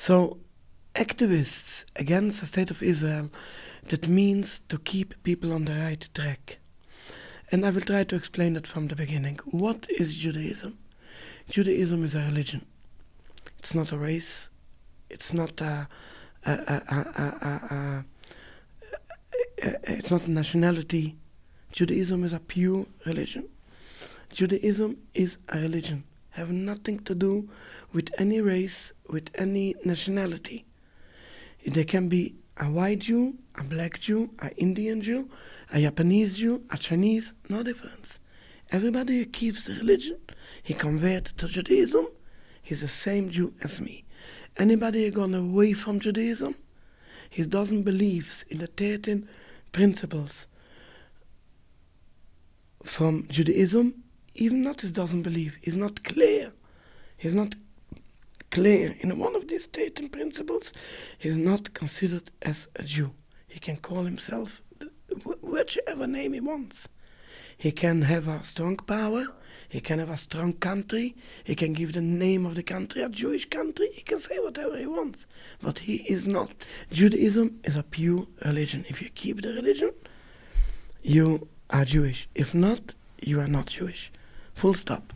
So activists against the state of Israel, that means to keep people on the right track. And I will try to explain it from the beginning. What is Judaism? Judaism is a religion. It's not a race. It's not it's not a nationality. Judaism is a pure religion. Judaism is a religion. Have nothing to do with any race, with any nationality. There can be a white Jew, a black Jew, an Indian Jew, a Japanese Jew, a Chinese, no difference. Everybody who keeps the religion, he converted to Judaism, he's the same Jew as me. Anybody who gone away from Judaism, he doesn't believe in the 13 principles from Judaism, even not he doesn't believe, he's not clear. He's not clear in one of these 13 principles, he's not considered as a Jew. He can call himself whichever name he wants. He can have a strong power, he can have a strong country, he can give the name of the country a Jewish country, he can say whatever he wants, but he is not. Judaism is a pure religion. If you keep the religion, you are Jewish. If not, you are not Jewish. Full stop.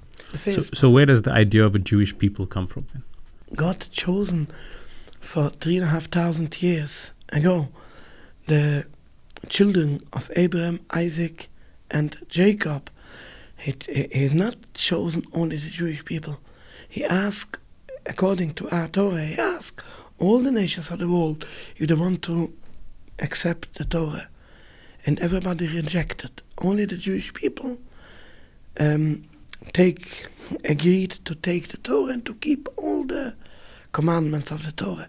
So where does the idea of a Jewish people come from then? God chosen for 3,500 years ago the children of Abraham, Isaac, and Jacob. He has not chosen only the Jewish people. He asked, according to our Torah, he asked all the nations of the world if they want to accept the Torah. And everybody rejected. Only the Jewish people agreed to take the Torah and to keep all the commandments of the Torah.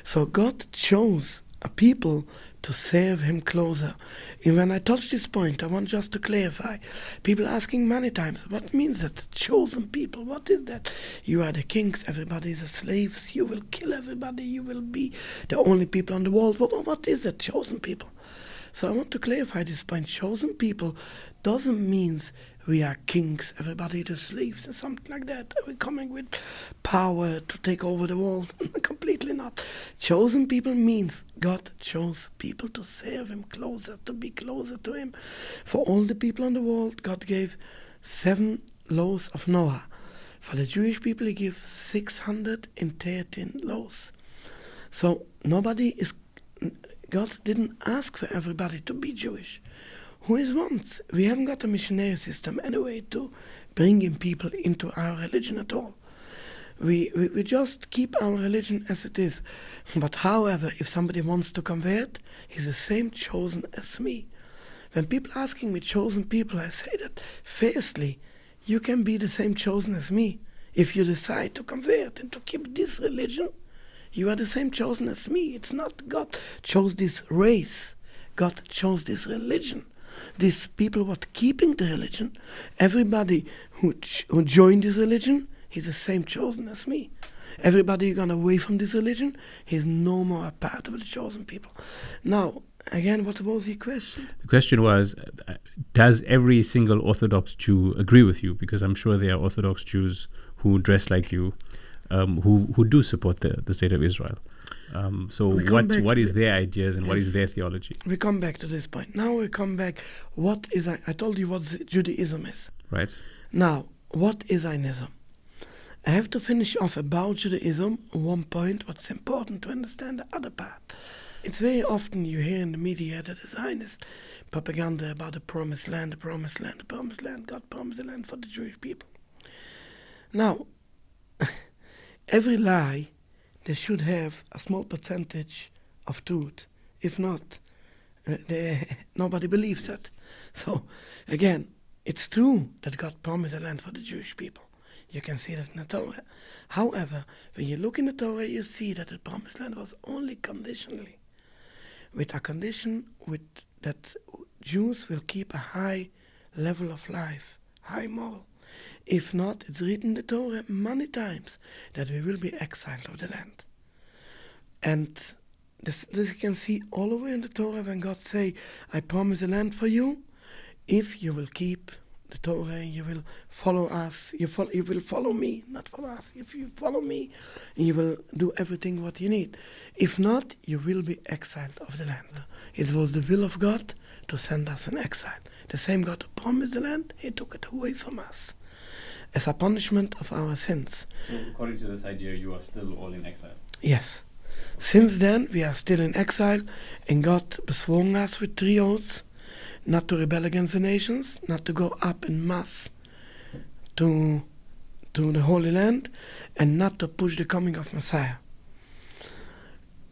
So God chose a people to serve him closer. And when I touch this point, I want just to clarify. People asking many times, what means that? Chosen people, what is that? You are the kings, everybody is a slaves, you will kill everybody, you will be the only people on the world. What is that, chosen people? So I want to clarify this point. Chosen people doesn't mean we are kings, everybody is slaves and something like that. Are we coming with power to take over the world? Completely not. Chosen people means God chose people to serve him closer, to be closer to him. For all the people in the world, God gave 7 laws of Noah. For the Jewish people, he gave 613 laws. So God didn't ask for everybody to be Jewish. Who is wants? We haven't got a missionary system anyway to bring in people into our religion at all. We just keep our religion as it is. But however, if somebody wants to convert, he's the same chosen as me. When people asking me chosen people, I say that firstly, you can be the same chosen as me. If you decide to convert and to keep this religion, you are the same chosen as me. It's not God chose this race. God chose this religion. These people were keeping the religion. Everybody who joined this religion, he's the same chosen as me. Everybody who gone away from this religion, he's no more a part of the chosen people. Now, again, what was your question? The question was, does every single Orthodox Jew agree with you? Because I'm sure there are Orthodox Jews who dress like you, who do support the state of Israel. So what is their ideas and what is their theology? We come back to this point. Now we come back, I told you what Judaism is. Right. Now, what is Zionism? I have to finish off about Judaism, one point, what's important to understand the other part. It's very often you hear in the media that the Zionist propaganda about the promised land, the promised land, the promised land, God promised the land for the Jewish people. Now, every lie, they should have a small percentage of truth. If not, nobody believes it. So, again, it's true that God promised a land for the Jewish people. You can see that in the Torah. However, when you look in the Torah, you see that the promised land was only conditionally. With a condition that Jews will keep a high level of life, high moral. If not, it's written in the Torah many times that we will be exiled of the land. And this you can see all over in the Torah when God say, I promise a land for you if you will keep the Torah and you will follow us, you will follow me, not follow us. If you follow me, you will do everything what you need. If not, you will be exiled of the land. It was the will of God to send us in exile. The same God who promised the land, he took it away from us as a punishment of our sins. So according to this idea, you are still all in exile? Yes. Since then, we are still in exile, and God besworn us with 3 oaths, not to rebel against the nations, not to go up in mass to the Holy Land, and not to push the coming of Messiah.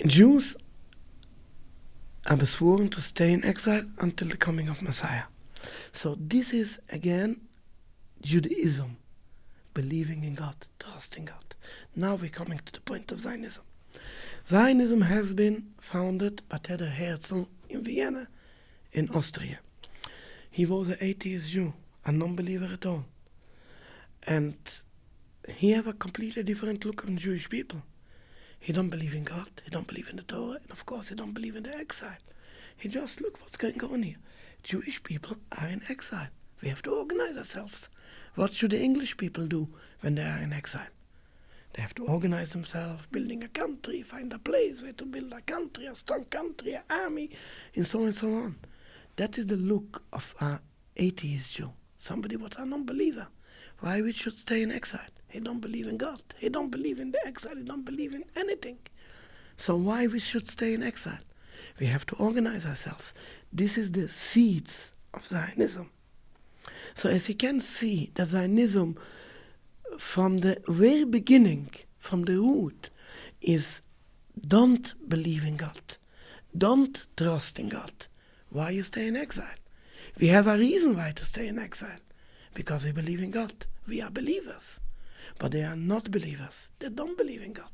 Jews are besworn to stay in exile until the coming of Messiah. So this is, again, Judaism, believing in God, trusting God. Now we're coming to the point of Zionism. Zionism has been founded by Theodor Herzl in Vienna, in Austria. He was an atheist Jew, a non-believer at all. And he had a completely different look on Jewish people. He don't believe in God, he don't believe in the Torah, and of course he don't believe in the exile. He just, look what's going on here. Jewish people are in exile. We have to organize ourselves. What should the English people do when they are in exile? They have to organize themselves, building a country, find a place where to build a country, a strong country, an army, and so on. That is the look of an atheist Jew, somebody who's a non-believer. Why we should stay in exile? He don't believe in God. He don't believe in the exile. He don't believe in anything. So why we should stay in exile? We have to organize ourselves. This is the seeds of Zionism. So as you can see, that Zionism, from the very beginning, from the root, is don't believe in God. Don't trust in God. Why you stay in exile? We have a reason why to stay in exile. Because we believe in God. We are believers. But they are not believers. They don't believe in God.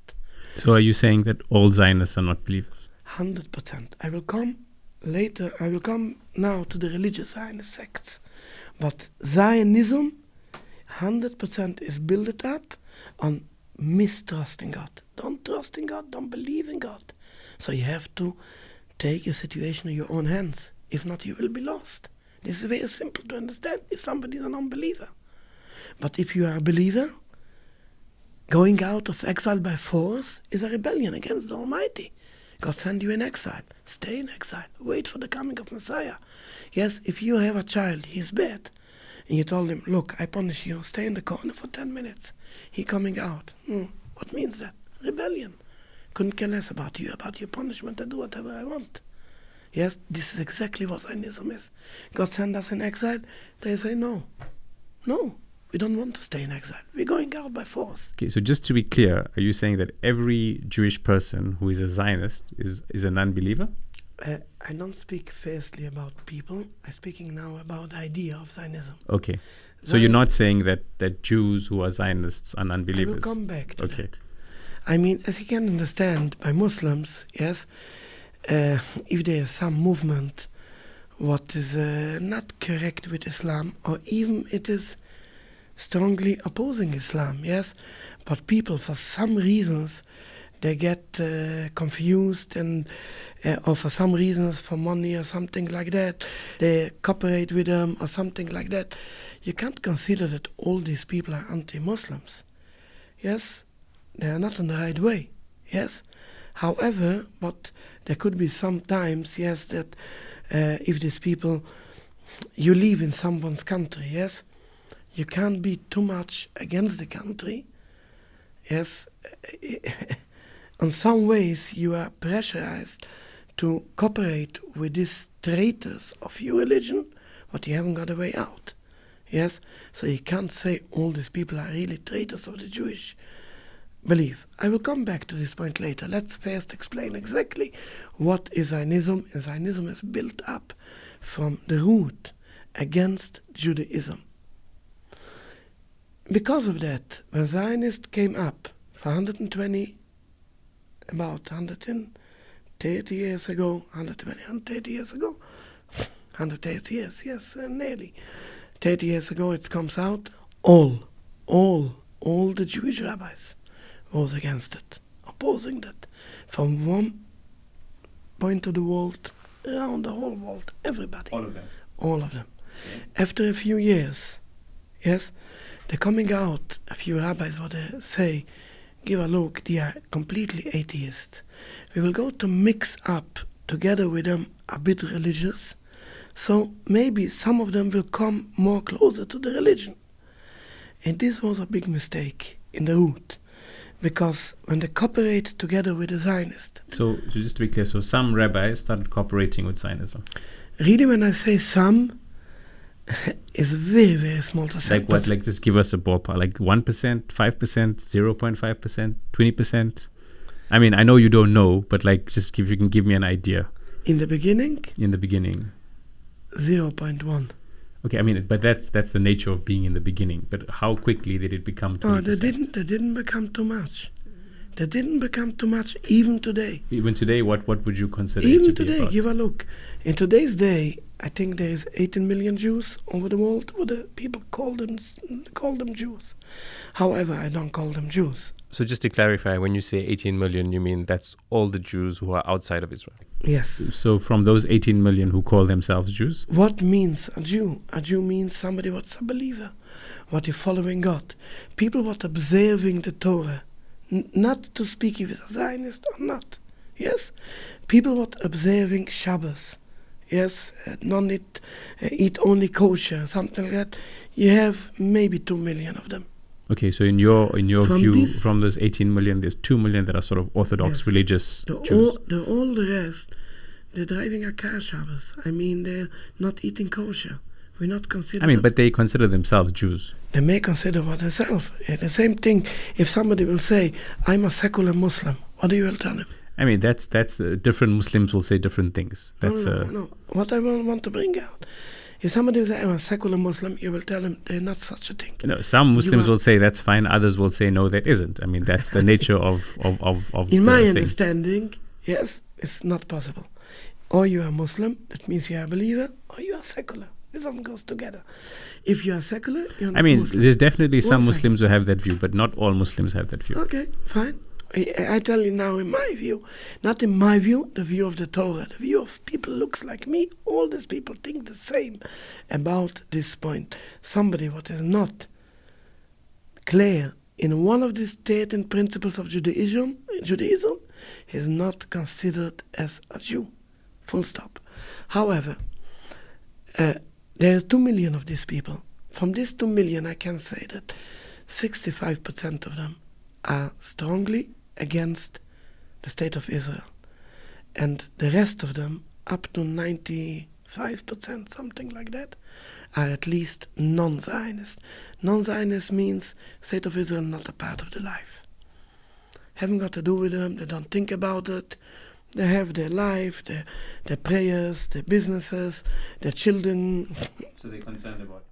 So are you saying that all Zionists are not believers? 100%. I will come later. I will come now to the religious Zionist sects. But Zionism, 100% is built up on mistrusting God. Don't trust in God. Don't believe in God. So you have to take your situation in your own hands. If not, you will be lost. This is very simple to understand if somebody is a non-believer. But if you are a believer, going out of exile by force is a rebellion against the Almighty. God send you in exile. Stay in exile. Wait for the coming of Messiah. Yes, if you have a child, he's bad, and you told him, look, I punish you, stay in the corner for 10 minutes. He coming out. What means that? Rebellion. Couldn't care less about you, about your punishment. I do whatever I want. Yes, this is exactly what Zionism is. God send us in exile. They say, no, we don't want to stay in exile. We're going out by force. Okay, so just to be clear, are you saying that every Jewish person who is a Zionist is a non-believer? I don't speak firstly about people. I'm speaking now about the idea of Zionism. Okay. So you're not saying that Jews who are Zionists are non-believers? I will come back to that. I mean, as you can understand, by Muslims, yes, if there is some movement what is not correct with Islam, or even it is strongly opposing Islam, yes, but people, for some reasons, they get confused, and or for some reasons, for money or something like that, they cooperate with them or something like that. You can't consider that all these people are anti-Muslims. Yes, they are not in the right way. Yes, however, but there could be some times, yes, that if these people, you live in someone's country, yes, you can't be too much against the country. Yes, in some ways you are pressurized to cooperate with these traitors of your religion, but you haven't got a way out. Yes, so you can't say all these people are really traitors of the Jewish belief. I will come back to this point later. Let's first explain exactly what is Zionism. And Zionism is built up from the root against Judaism. Because of that, when Zionists came up for 120, about 130 years ago, 130 years ago, 130 years, yes, nearly 30 years ago, it comes out, all the Jewish rabbis was against it, opposing that, from one point of the world, around the whole world, everybody. All of them. All of them. After a few years, yes, they're coming out, a few rabbis, what they say, give a look, they are completely atheists. We will go to mix up together with them a bit religious, so maybe some of them will come more closer to the religion. And this was a big mistake in the root, because when they cooperate together with the Zionists. So just to be clear, so some rabbis started cooperating with Zionism. Really, when I say some, it's very, very small to say. Like what? Like just give us a ballpark. Like 1%, 5%, 0.5%, 20%. I mean, I know you don't know, but like just if you can give me an idea. In the beginning? In the beginning. 0.1. Okay, I mean, but that's the nature of being in the beginning. But how quickly did it become 20%? Oh, they didn't become too much. They didn't become too much even today. Even today, what would you consider even it to today, be about? give a look. In today's day, I think there is 18 million Jews over the world. What the people call them Jews. However, I don't call them Jews. So just to clarify, when you say 18 million, you mean that's all the Jews who are outside of Israel? Yes. So from those 18 million who call themselves Jews? What means a Jew? A Jew means somebody what's a believer, what is following God. People what observing the Torah. Not to speak if it's a Zionist or not. Yes? People what observing Shabbos. Yes? Eat only kosher, something like that. You have maybe 2 million of them. Okay, so in your From view, this- from those 18 million, there's 2 million that are sort of Orthodox Yes. religious All Jews. the rest, they're driving a car Shabbos. I mean, they're not eating kosher. We're not considered. I mean, but they consider themselves Jews. They may consider what themselves. The same thing. If somebody will say, "I'm a secular Muslim," what do you will tell him? I mean, that's different Muslims will say different things. That's No. What I will want to bring out. If somebody will say, "I'm a secular Muslim," you will tell him they're not such a thing. some Muslims are- will say that's fine. Others will say no, that isn't. I mean, that's the nature of In my the thing. understanding, yes, it's not possible. Or you are Muslim, that means you are a believer, or you are secular. This doesn't go together. If you are secular, you're not I mean, Muslim. there's definitely some One second. Muslims who have that view, but not all Muslims have that view. Okay, fine. I tell you now, in my view, not in my view, the view of the Torah, the view of people looks like me. All these people think the same about this point. Somebody what is not clear in one of the 13 principles of Judaism is not considered as a Jew. Full stop. However, there's 2 million of these people. From these 2 million, I can say that 65% of them are strongly against the state of Israel. And the rest of them, up to 95%, something like that, are at least non-Zionist. Non-Zionist means state of Israel not a part of the life. Haven't got to do with them, they don't think about it. They have their life, their prayers, their businesses, their children. So they're concerned about